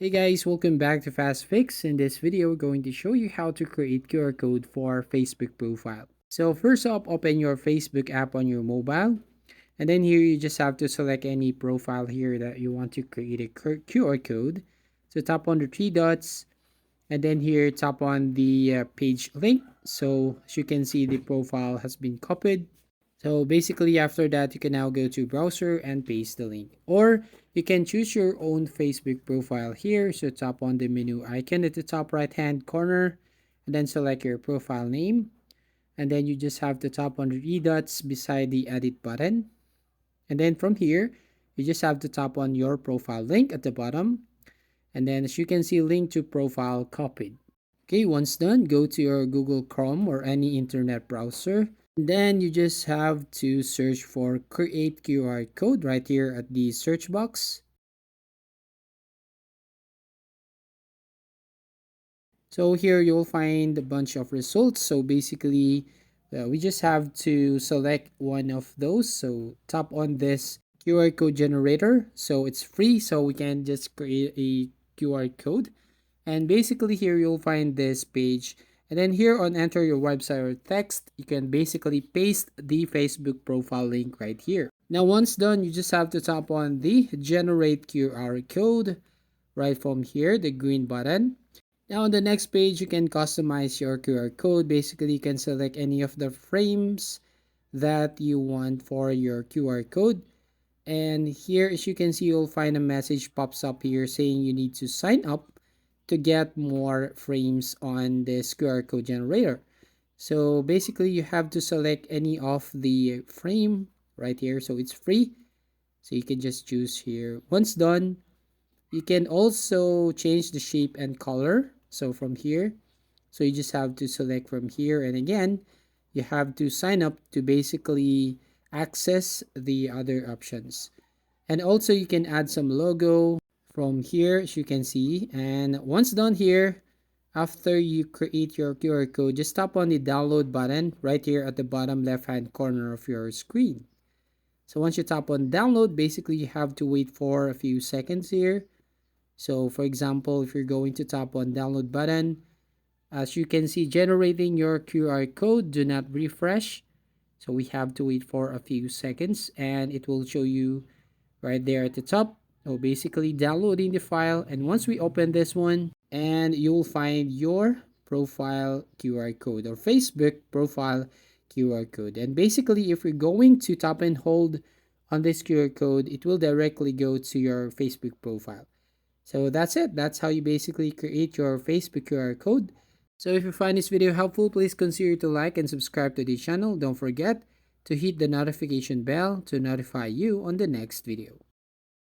Hey guys, welcome back to Fast Fix. In this video, we're going to show you how to create QR code for Facebook profile. So first up, open your Facebook app on your mobile. And then here you just have to select any profile here that you want to create a QR code. So tap on the three dots and then here tap on the page link. So as you can see, the profile has been copied. So basically after that, you can now go to browser and paste the link. Or you can choose your own Facebook profile here. So tap on the menu icon at the top right hand corner and then select your profile name. And then you just have to tap on the three dots beside the edit button. And then from here, you just have to tap on your profile link at the bottom. And then as you can see, link to profile copied. Okay, once done, go to your Google Chrome or any internet browser. Then you just have to search for create QR code right here at the search box. So here you'll find a bunch of results. So basically, we just have to select one of those. So tap on this QR code generator. So it's free. So we can just create a QR code. And basically here you'll find this page. And then here on enter your website or text, you can basically paste the Facebook profile link right here. Now once done, you just have to tap on the generate QR code right from here, the green button. Now on the next page, you can customize your QR code. Basically, you can select any of the frames that you want for your QR code. And here, as you can see, you'll find a message pops up here saying you need to sign up to get more frames on this QR code generator. So basically, you have to select any of the frame right here. So it's free. So you can just choose here. Once done, you can also change the shape and color. So from here, so you just have to select from here. And again, you have to sign up to basically access the other options. And also you can add some logo from here, as you can see. And once done here, after you create your QR code, just tap on the download button right here at the bottom left hand corner of your screen. So once you tap on download, basically you have to wait for a few seconds here. So for example, if you're going to tap on download button, as you can see, generating your QR code, do not refresh. So we have to wait for a few seconds and it will show you right there at the top. So basically downloading the file, and once we open this one, and you'll find your profile QR code or Facebook profile QR code. And basically if we're going to tap and hold on this QR code, it will directly go to your Facebook profile. So that's it. That's how you basically create your Facebook QR code. So if you find this video helpful, please consider to like and subscribe to the channel. Don't forget to hit the notification bell to notify you on the next video.